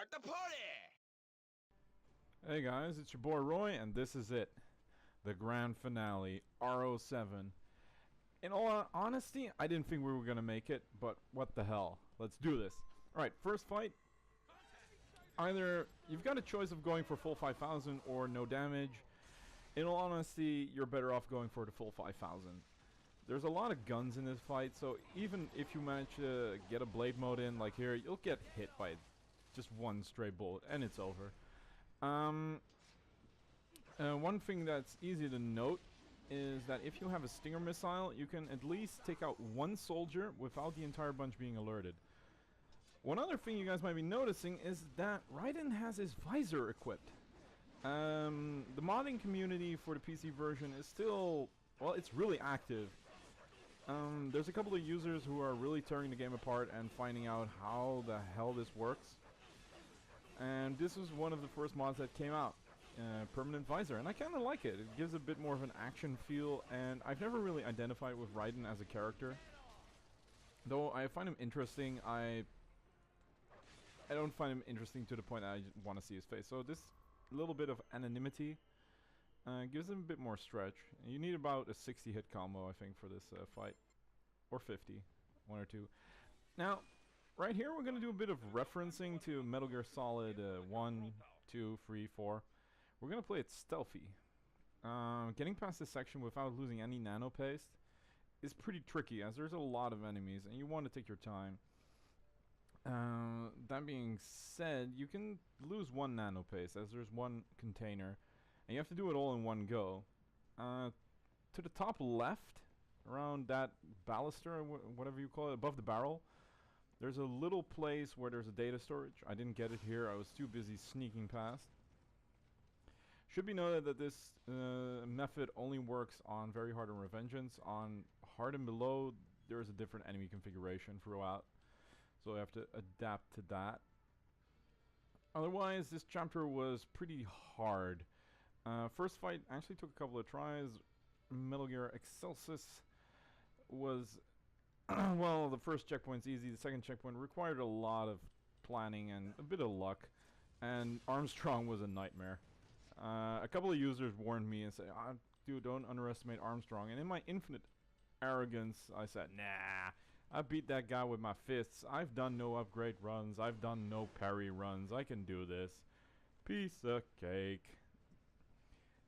Start the party! Hey guys, it's your boy Roy, and this is it. The grand finale, R-07. In all honesty, I didn't think we were gonna make it, but what the hell. Let's do this. Alright, first fight. Either you've got a choice of going for full 5,000 or no damage. In all honesty, you're better off going for the full 5,000. There's a lot of guns in this fight, so even if you manage to get a blade mode in, like here, you'll get hit by just one stray bullet, and it's over. One thing that's easy to note is that if you have a Stinger missile, you can at least take out one soldier without the entire bunch being alerted. One other thing you guys might be noticing is that Raiden has his visor equipped. The modding community for the PC version is still, well, it's really active. There's a couple of users who are really tearing the game apart and finding out how the hell this works. And this was one of the first mods that came out, Permanent Visor, and I kind of like it. It gives a bit more of an action feel, and I've never really identified with Raiden as a character. Though I find him interesting, I don't find him interesting to the point that I want to see his face. So this little bit of anonymity gives him a bit more stretch. You need about a 60 hit combo, I think, for this fight. Or 50. One or two. Now, right here we're going to do a bit of referencing to Metal Gear Solid 1, 2, 3, 4. We're going to play it stealthy. Getting past this section without losing any nano paste is pretty tricky, as there's a lot of enemies and you want to take your time. That being said, you can lose one nano paste, as there's one container, and you have to do it all in one go. To the top left, around that baluster, or whatever you call it, above the barrel, there's a little place where there's a data storage. I didn't get it here, I was too busy sneaking past. Should be noted that this method only works on very hard and Revengeance. On hard and below, there is a different enemy configuration throughout, so I have to adapt to that. Otherwise, this chapter was pretty hard. First fight actually took a couple of tries. Metal Gear Excelsis was well, the first checkpoint's easy. The second checkpoint required a lot of planning and a bit of luck, and Armstrong was a nightmare. A couple of users warned me and said, dude, don't underestimate Armstrong. And in my infinite arrogance, I said, nah, I beat that guy with my fists. I've done no upgrade runs. I've done no parry runs. I can do this. Piece of cake.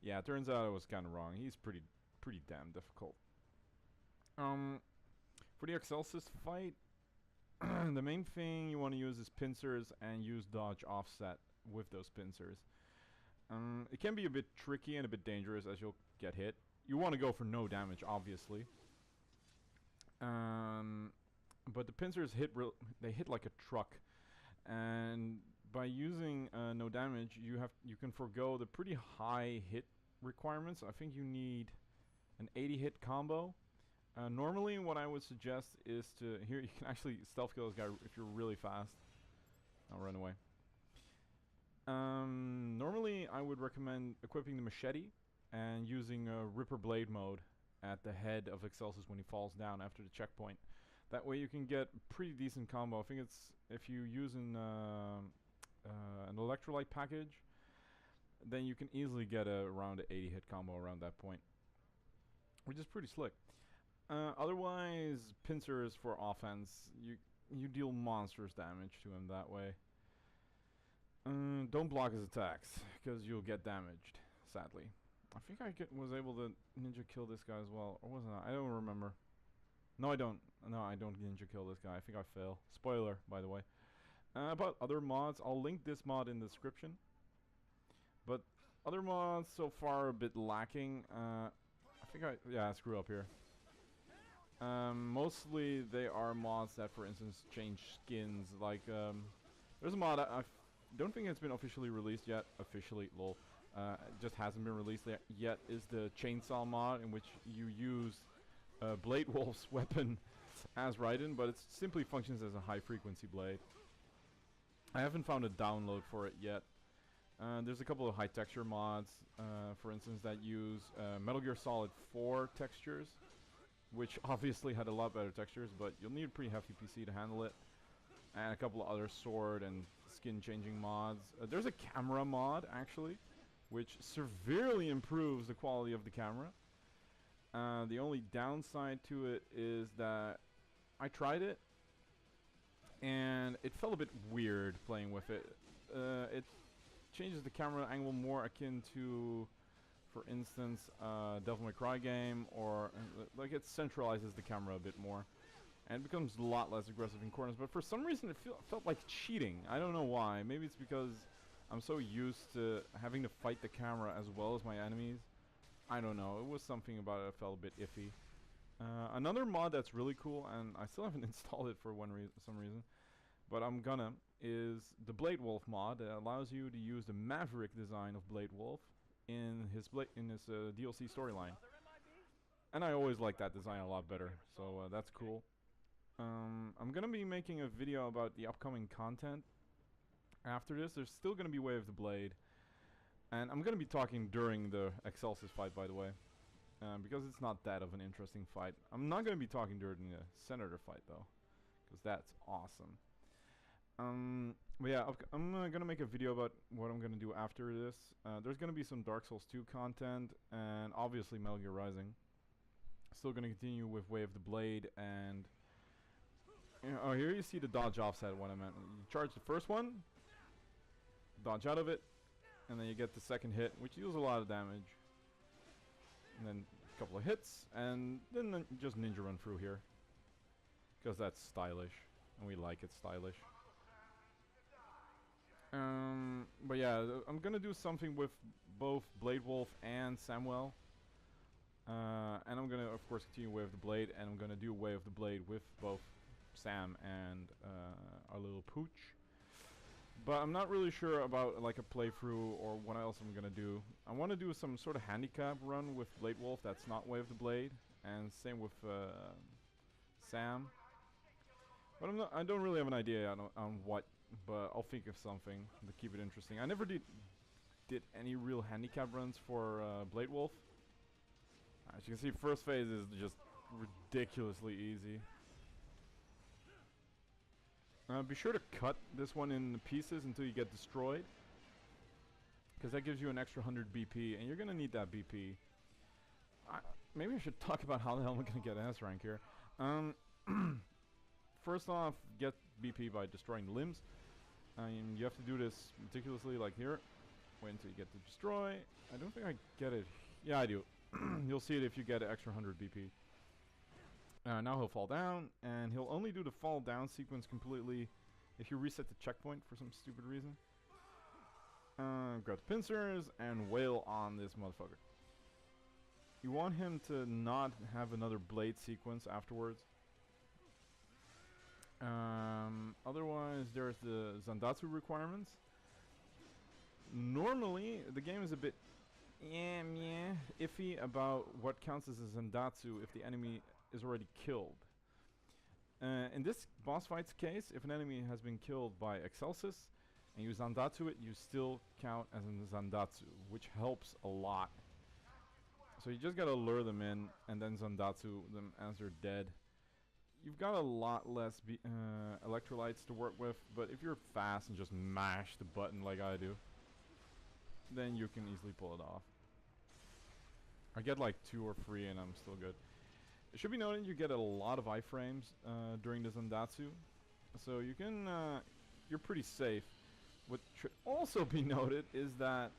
Yeah, it turns out I was kind of wrong. He's pretty damn difficult. For the Excelsis fight, the main thing you want to use is pincers and use dodge offset with those pincers. It can be a bit tricky and a bit dangerous, as you'll get hit. You want to go for no damage, obviously. But the pincers hit like a truck, and by using no damage, you can forgo the pretty high hit requirements. I think you need an 80 hit combo. Normally, what I would suggest is to here you can actually stealth kill this guy if you're really fast. I'll run away. Normally, I would recommend equipping the machete and using Ripper Blade mode at the head of Excelsis when he falls down after the checkpoint. That way you can get a pretty decent combo. I think it's if you use an electrolyte package, then you can easily get around an 80 hit combo around that point, which is pretty slick. Otherwise, pincers for offense, you deal monstrous damage to him that way. Don't block his attacks, because you'll get damaged, sadly. I think I was able to ninja kill this guy as well, or wasn't I? I don't remember. No, I don't. No, I don't ninja kill this guy. I think I fail. Spoiler, by the way. About other mods, I'll link this mod in the description. But other mods so far are a bit lacking. I screw up here. Mostly they are mods that, for instance, change skins. Like, there's a mod I don't think it's been officially released yet. Officially, lol. It just hasn't been released yet. Is the chainsaw mod, in which you use Blade Wolf's weapon as Raiden, but it simply functions as a high-frequency blade. I haven't found a download for it yet. There's a couple of high-texture mods, for instance, that use Metal Gear Solid 4 textures, which obviously had a lot better textures, but you'll need a pretty hefty PC to handle it. and a couple of other sword and skin changing mods. There's a camera mod actually, which severely improves the quality of the camera. The only downside to it is that I tried it and it felt a bit weird playing with it. It changes the camera angle more akin to, for instance, Devil May Cry game, or like it centralizes the camera a bit more. And it becomes a lot less aggressive in corners, but for some reason it felt like cheating. I don't know why. Maybe it's because I'm so used to having to fight the camera as well as my enemies. I don't know. It was something about it that felt a bit iffy. Another mod that's really cool, and I still haven't installed it for some reason, but I'm gonna, is the Blade Wolf mod that allows you to use the Maverick design of Blade Wolf in his DLC storyline. And I always like that design a lot better, so that's cool. I'm gonna be making a video about the upcoming content after this. There's still gonna be Way of the Blade, and I'm gonna be talking during the Excelsis fight, by the way, because it's not that of an interesting fight. I'm not gonna be talking during the Senator fight though, because that's awesome. But yeah, I'm gonna make a video about what I'm gonna do after this. There's gonna be some Dark Souls 2 content, and obviously Metal Gear Rising. Still gonna continue with Way of the Blade, and oh, here you see the dodge offset, what I meant. You charge the first one, dodge out of it, and then you get the second hit, which deals a lot of damage. And then a couple of hits, and then just ninja run through here. Because that's stylish, and we like it stylish. But yeah, I'm gonna do something with both Blade Wolf and Samuel. And I'm gonna, of course, continue Way of the Blade, and I'm gonna do Way of the Blade with both Sam and our little pooch. But I'm not really sure about like a playthrough or what else I'm gonna do. I want to do some sort of handicap run with Blade Wolf that's not Way of the Blade, and same with Sam. But I don't really have an idea on what, but I'll think of something to keep it interesting. I never did any real handicap runs for Blade Wolf. As you can see, first phase is just ridiculously easy. Be sure to cut this one in pieces until you get destroyed, because that gives you an extra 100 BP, and you're gonna need that BP. Maybe I should talk about how the hell I'm gonna get S rank here. First off, get BP by destroying the limbs. You have to do this meticulously, like here. Wait until you get to destroy. I don't think I get it. Yeah, I do. You'll see it if you get an extra 100 BP. Now he'll fall down, and he'll only do the fall down sequence completely if you reset the checkpoint for some stupid reason. Grab the pincers and wail on this motherfucker. You want him to not have another blade sequence afterwards. Otherwise, there's the Zandatsu requirements. Normally, the game is a bit iffy about what counts as a Zandatsu if the enemy is already killed. In this boss fight's case, if an enemy has been killed by Excelsis and you Zandatsu it, you still count as a Zandatsu, which helps a lot. So you just gotta lure them in and then Zandatsu them as they're dead. You've got a lot less electrolytes to work with, but if you're fast and just mash the button like I do, then you can easily pull it off. I get like 2 or 3 and I'm still good. It should be noted you get a lot of iframes during the Zandatsu, so you can you're pretty safe. What should also be noted is that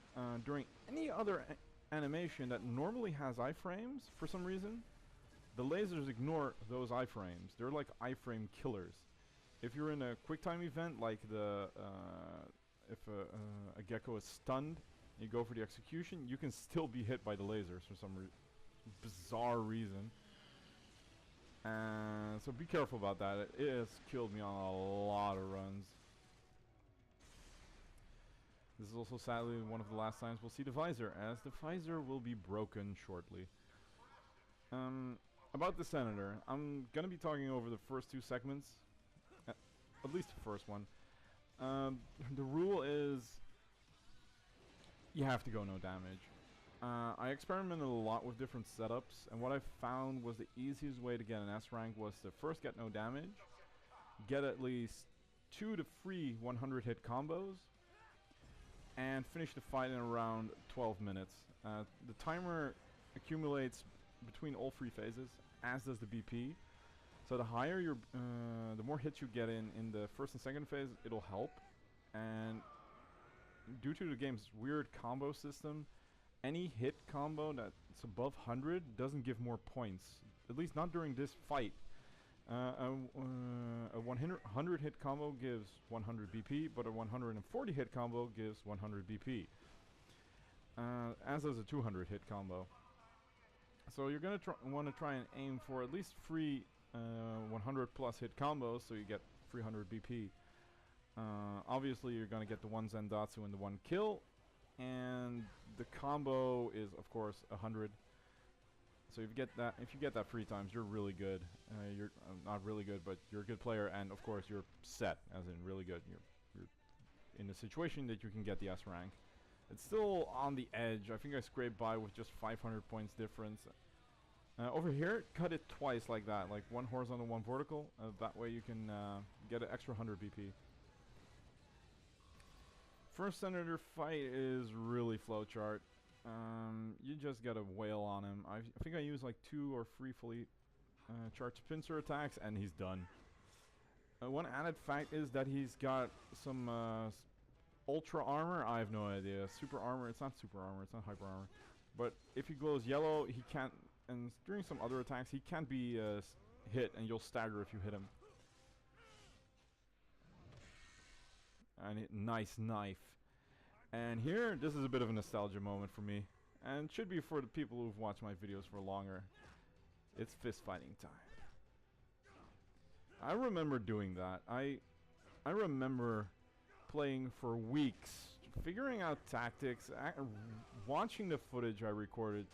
during any other animation that normally has iframes, for some reason, the lasers ignore those iframes. They're like iframe killers. If you're in a QuickTime event, like if a gecko is stunned, and you go for the execution, you can still be hit by the lasers for some bizarre reason. So be careful about that. It has killed me on a lot of runs. This is also sadly one of the last times we'll see the visor, as the visor will be broken shortly. About the Senator, I'm gonna be talking over the first 2 segments, at least the first one. The rule is you have to go no damage. I experimented a lot with different setups, and what I found was the easiest way to get an S rank was to first get no damage, get at least 2 to 3 100 hit combos and finish the fight in around 12 minutes. The timer accumulates between all 3 phases, as does the BP. So the higher your, the more hits you get in the first and second phase, it'll help. And due to the game's weird combo system, any hit combo that's above 100 doesn't give more points. At least not during this fight. A 100 hit combo gives 100 BP, but a 140 hit combo gives 100 BP. As does a 200 hit combo. So you're gonna want to try and aim for at least 3 100 plus hit combos, so you get 300 BP. Obviously, you're gonna get the 1 Zendatsu and the 1 kill, and the combo is of course 100. So if you get that 3 times, you're really good. You're not really good, but you're a good player, and of course you're set, as in really good. You're in a situation that you can get the S rank. It's still on the edge. I think I scraped by with just 500 points difference. Over here, cut it twice like that, like 1 horizontal, 1 vertical. That way you can get an extra 100 BP. First Senator fight is really flowchart. You just gotta wail on him. I think I used like 2 or 3 fully charged pincer attacks, and he's done. One added fact is that he's got some ultra armor. I have no idea. Super armor. It's not super armor. It's not hyper armor. But if he glows yellow, he can't. And during some other attacks, he can't be hit, and you'll stagger if you hit him. And nice knife. And here, this is a bit of a nostalgia moment for me, and should be for the people who've watched my videos for longer. It's fist fighting time. I remember doing that. I remember playing for weeks, figuring out tactics, watching the footage I recorded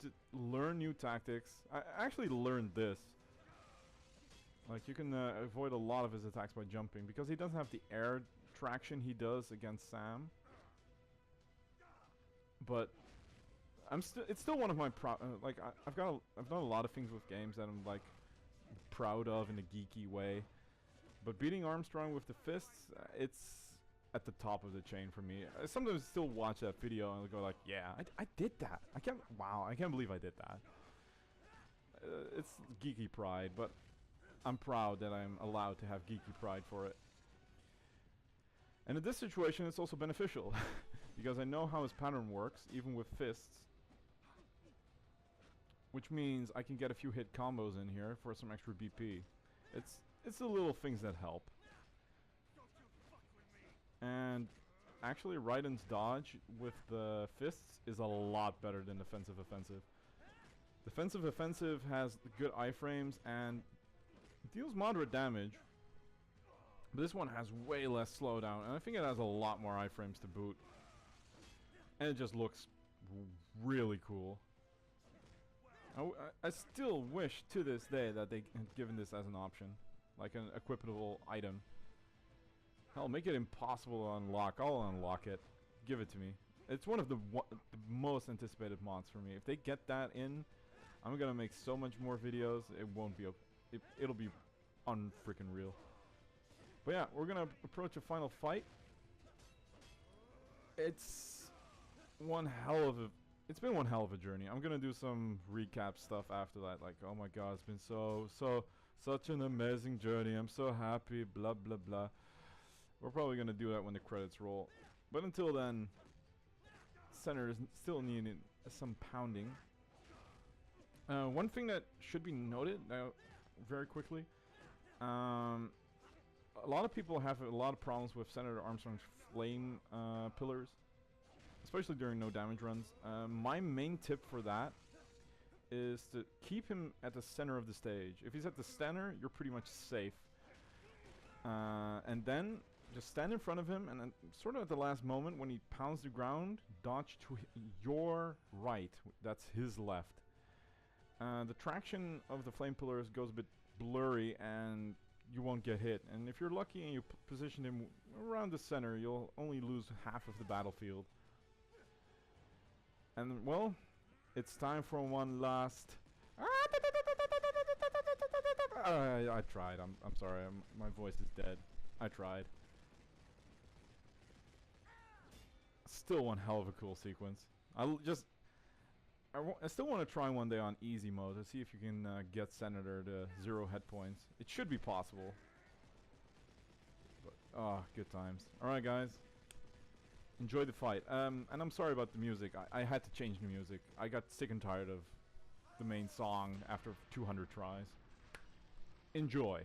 to learn new tactics. I actually learned this. Like, you can avoid a lot of his attacks by jumping, because he doesn't have the air traction he does against Sam. But it's still one of my I've done a lot of things with games that I'm like proud of in a geeky way. But beating Armstrong with the fists, it's at the top of the chain for me. I sometimes still watch that video and go like, yeah, I did that. I can't believe I did that. It's geeky pride, but I'm proud that I'm allowed to have geeky pride for it. And in this situation, it's also beneficial. Because I know how his pattern works, even with fists. Which means I can get a few hit combos in here for some extra BP. It's the little things that help. And actually, Raiden's dodge with the fists is a lot better than defensive offensive. Defensive offensive has good iframes and deals moderate damage. But this one has way less slowdown, and I think it has a lot more iframes to boot. And it just looks really cool. I still wish to this day that they had given this as an option. Like an equipable item. Hell, make it impossible to unlock. I'll unlock it. Give it to me. It's one of the most anticipated mods for me. If they get that in, I'm gonna make so much more videos. It won't be... It'll be unfreaking real. But yeah, we're gonna approach a final fight. It's been one hell of a journey. I'm gonna do some recap stuff after that, like, oh my god, it's been such an amazing journey, I'm so happy, blah blah blah. We're probably gonna do that when the credits roll. But until then, Senators still need some pounding. One thing that should be noted now, very quickly, a lot of people have a lot of problems with Senator Armstrong's flame pillars, especially during no damage runs. My main tip for that is to keep him at the center of the stage. If he's at the center, you're pretty much safe. And then just stand in front of him, and then sort of at the last moment when he pounds the ground, dodge to your right. That's his left. The traction of the flame pillars goes a bit blurry, and you won't get hit. And if you're lucky and you position him around the center, you'll only lose half of the battlefield. And well, it's time for one last... I tried. I'm sorry. My voice is dead. I tried. Still one hell of a cool sequence. I still want to try one day on easy mode to see if you can get Senator to 0 hit points. It should be possible. But, good times. Alright guys. Enjoy the fight. And I'm sorry about the music. I had to change the music. I got sick and tired of the main song after 200 tries. Enjoy.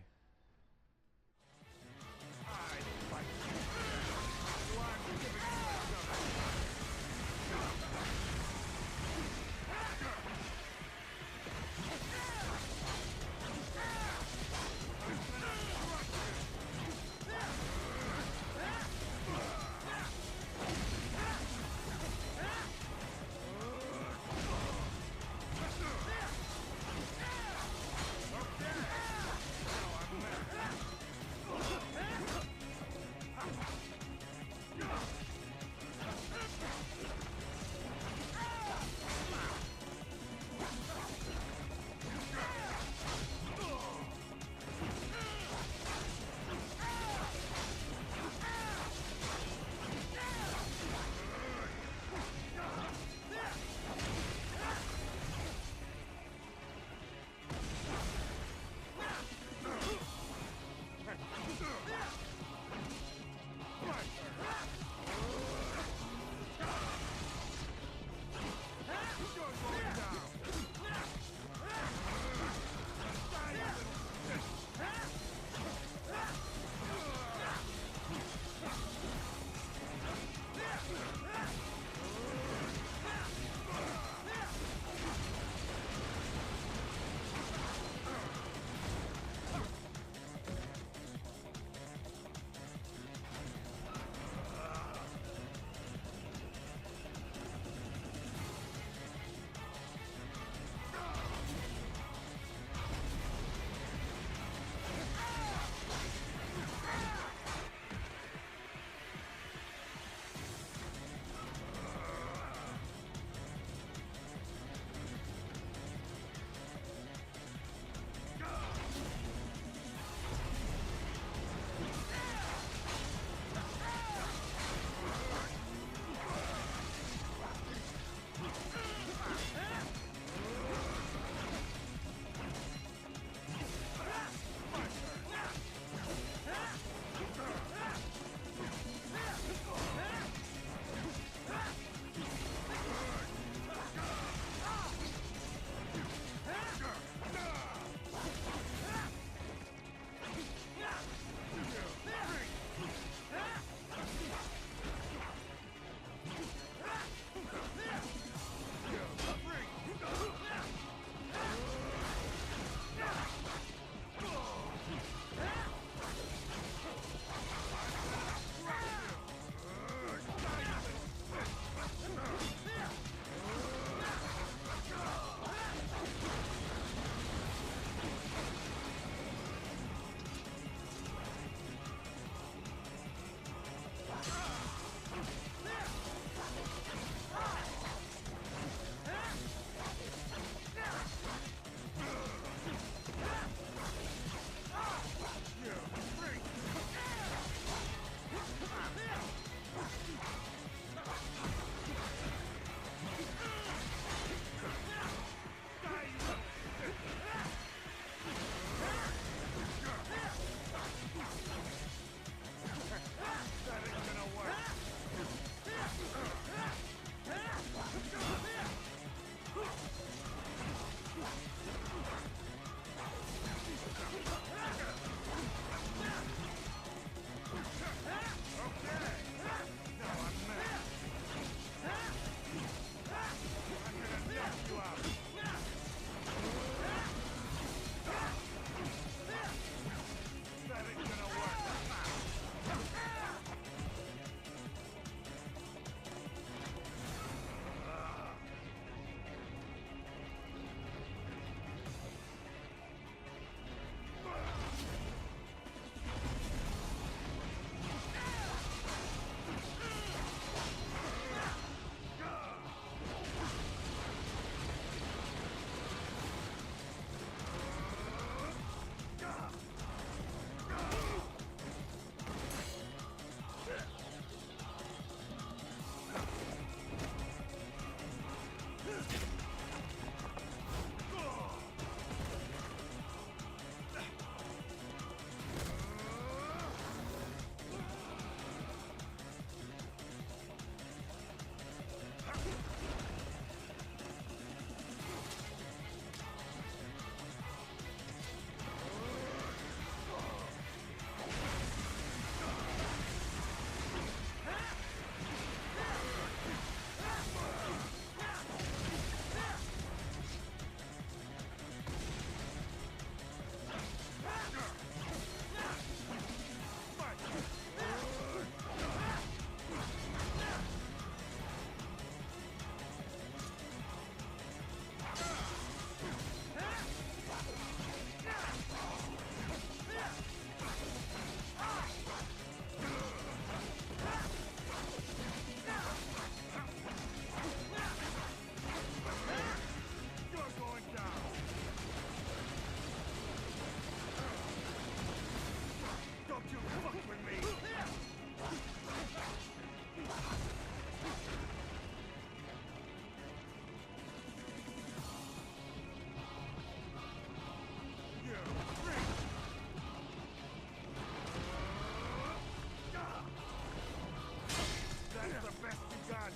the best you got.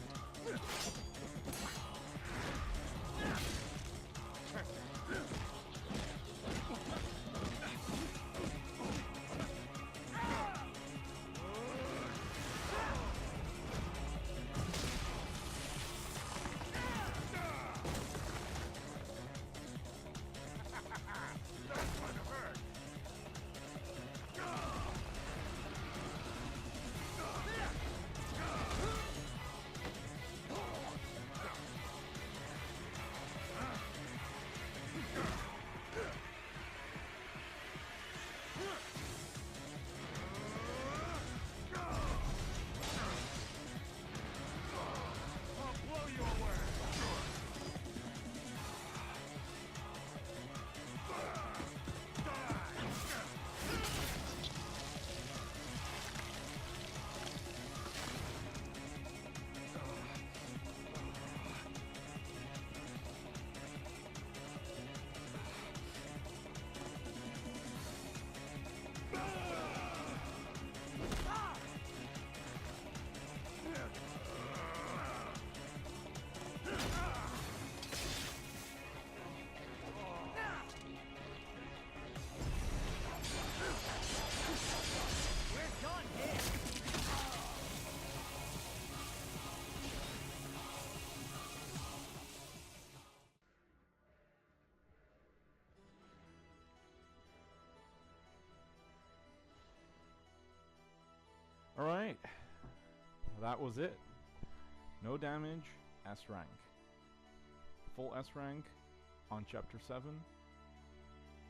Alright, that was it. No damage, S rank. Full S rank on chapter 7.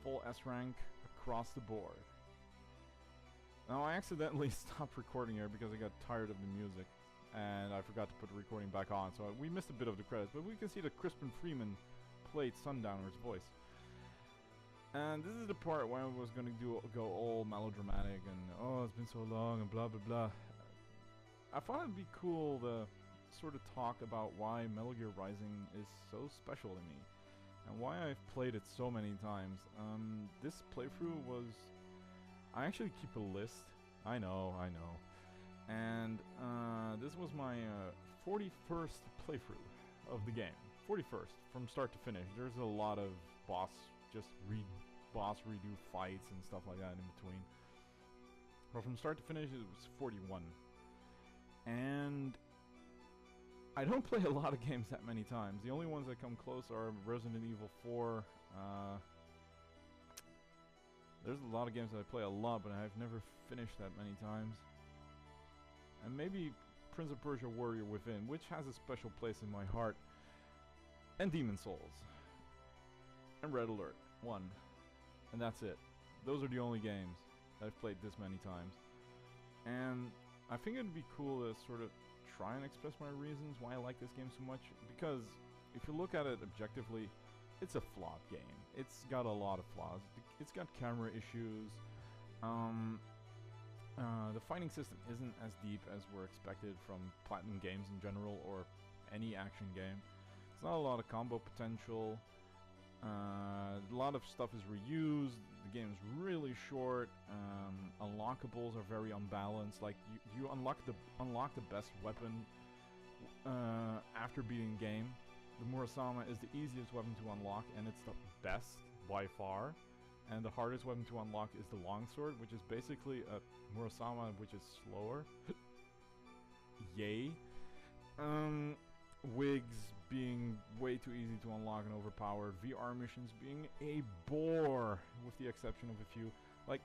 Full S rank across the board. Now I accidentally stopped recording here because I got tired of the music. And I forgot to put the recording back on, so we missed a bit of the credits. But we can see that Crispin Freeman played Sundowner's voice. And this is the part where I was going to go all melodramatic and oh, it's been so long and blah blah blah. I thought it'd be cool to sort of talk about why Metal Gear Rising is so special to me and why I've played it so many times. This playthrough was... I actually keep a list. I know. And this was my 41st playthrough of the game. 41st, from start to finish. There's a lot of boss redo fights and stuff like that in between. But from start to finish, it was 41. And I don't play a lot of games that many times. The only ones that come close are Resident Evil 4. There's a lot of games that I play a lot, but I've never finished that many times. And maybe Prince of Persia Warrior Within, which has a special place in my heart. And Demon Souls. And Red Alert 1. And that's it. Those are the only games that I've played this many times. And I think it'd be cool to sort of try and express my reasons why I like this game so much. Because if you look at it objectively, it's a flawed game. It's got a lot of flaws. It's got camera issues. The fighting system isn't as deep as we're expected from Platinum games in general, or any action game. It's not a lot of combo potential. A lot of stuff is reused. The game is really short. Unlockables are very unbalanced. Like you unlock the best weapon after beating the game. The Murasama is the easiest weapon to unlock, and it's the best by far. And the hardest weapon to unlock is the longsword, which is basically a Murasama which is slower. Yay. Wigs being way too easy to unlock and overpowered. VR missions being a bore, with the exception of a few. Like,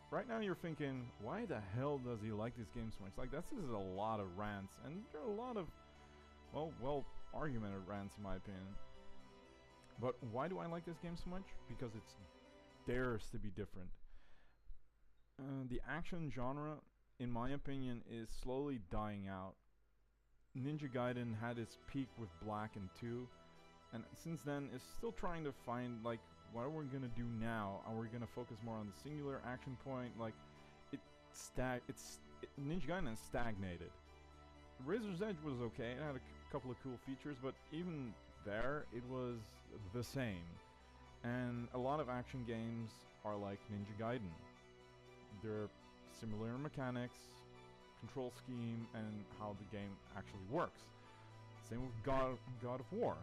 right now you're thinking, why the hell does he like this game so much? Like, this is a lot of rants, and there are a lot of, well, argumented rants in my opinion. But why do I like this game so much? Because it dares to be different. The action genre, in my opinion, is slowly dying out. Ninja Gaiden had its peak with Black and 2, and since then it's still trying to find, like, what are we gonna do now? Are we gonna focus more on the singular action point? Like, Ninja Gaiden has stagnated. Razor's Edge was okay, it had a couple of cool features, but even there, it was the same. And a lot of action games are like Ninja Gaiden. They're similar in mechanics, control scheme and how the game actually works. Same with God of War.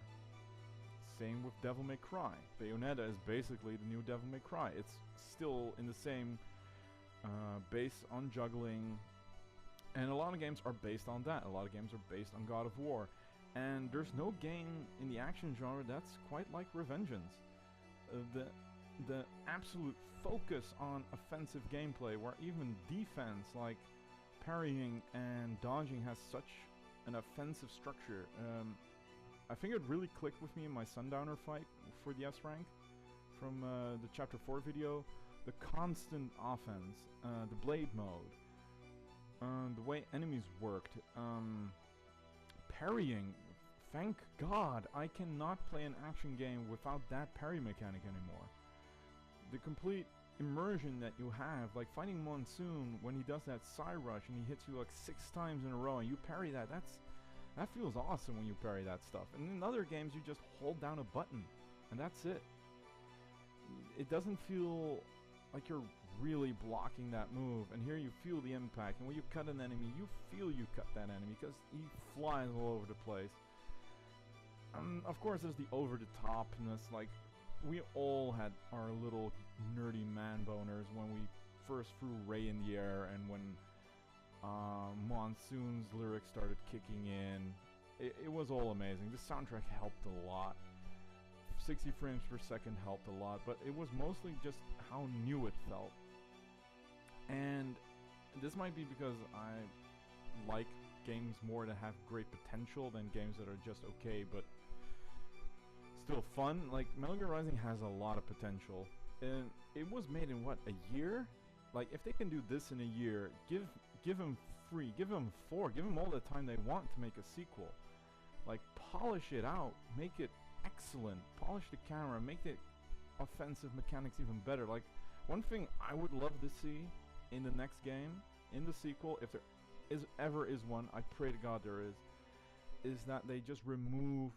Same with Devil May Cry. Bayonetta is basically the new Devil May Cry. It's still in the same base on juggling, and a lot of games are based on that. A lot of games are based on God of War, and there's no game in the action genre that's quite like Revengeance. The absolute focus on offensive gameplay, where even defense like parrying and dodging has such an offensive structure. I think it really clicked with me in my Sundowner fight for the S rank from the Chapter 4 video. The constant offense, the blade mode, the way enemies worked, parrying. Thank God I cannot play an action game without that parry mechanic anymore. The complete immersion that you have, like fighting Monsoon when he does that side rush and he hits you like 6 times in a row and you parry that, that feels awesome when you parry that stuff. And in other games you just hold down a button and that's it. It doesn't feel like you're really blocking that move, and here you feel the impact, and when you cut an enemy you feel you cut that enemy because he flies all over the place. Of course there's the over the topness, like we all had our little nerdy man boners when we first threw Ray in the air and when Monsoon's lyrics started kicking in. It was all amazing. The soundtrack helped a lot. 60 frames per second helped a lot, but it was mostly just how new it felt. And this might be because I like games more that have great potential than games that are just okay but still fun. Like Metal Gear Rising has a lot of potential, and it was made in what, a year? Like if they can do this in a year, give them 3, give them 4, give them all the time they want to make a sequel. Like polish it out, make it excellent, polish the camera, make the offensive mechanics even better. Like one thing I would love to see in the next game, in the sequel, if there ever is one, I pray to God there is that they just remove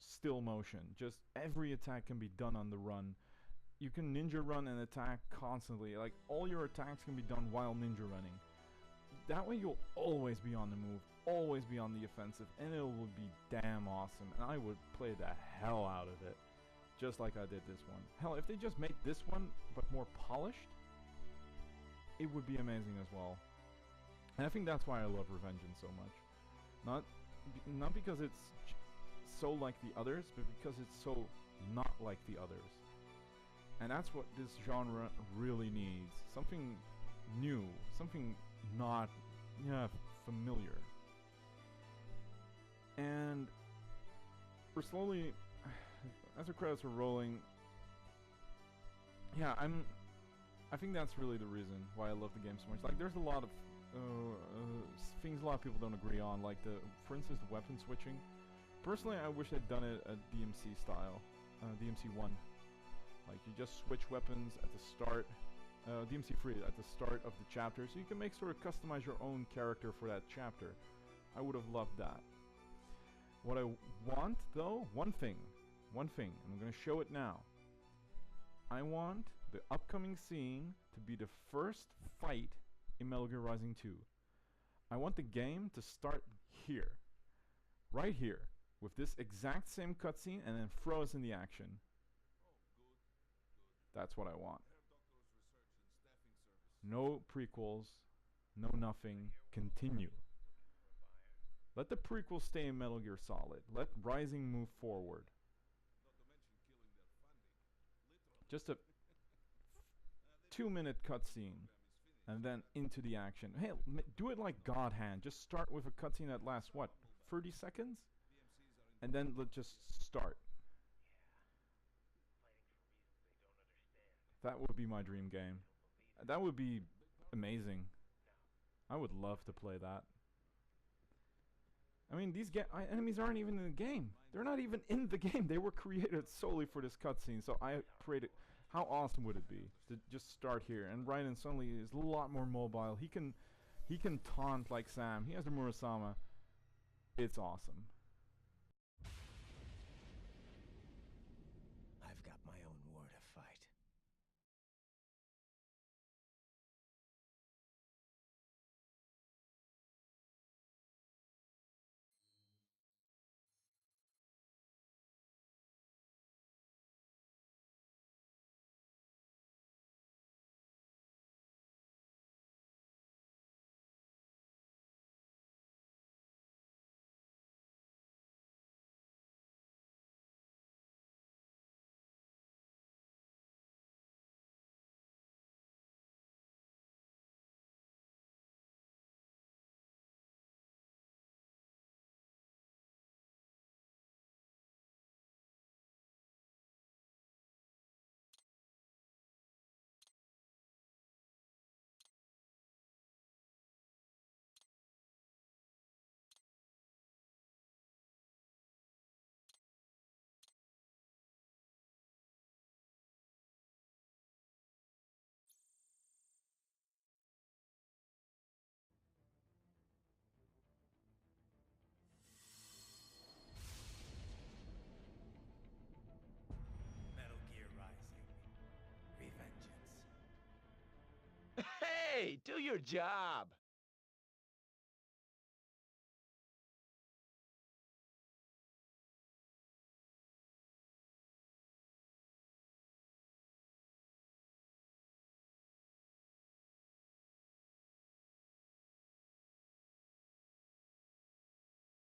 still motion. Just every attack can be done on the run. You can ninja run and attack constantly. Like all your attacks can be done while ninja running. That way you'll always be on the move, always be on the offensive, and it would be damn awesome. And I would play the hell out of it, just like I did this one. Hell, if they just made this one but more polished, it would be amazing as well. And I think that's why I love Revengeance so much. Not because it's so like the others, but because it's so not like the others. And that's what this genre really needs. Something new, something not familiar. And we're slowly, as the credits are rolling, I think that's really the reason why I love the game so much. Like there's a lot of things a lot of people don't agree on, like for instance the weapon switching. Personally, I wish they'd done it at DMC style, DMC 1. Like you just switch weapons at the start, DMC 3 at the start of the chapter, so you can customize your own character for that chapter. I would have loved that. What I want though, one thing, I'm gonna show it now. I want the upcoming scene to be the first fight in Metal Gear Rising 2. I want the game to start here, right here, with this exact same cutscene, and then throw us in the action. That's what I want. No prequels, no nothing, continue. Let the prequels stay in Metal Gear Solid. Let Rising move forward. Just a 2-minute cutscene, and then into the action. Hey, do it like God Hand. Just start with a cutscene that lasts, what, 30 seconds? And then let's just start. That would be my dream game. That would be amazing. I would love to play that. I mean, these enemies aren't even in the game. They're not even in the game. They were created solely for this cutscene. So I prayed it. How awesome would it be to just start here? And Raiden suddenly is a lot more mobile. He can taunt like Sam. He has the Murasama. It's awesome. your job!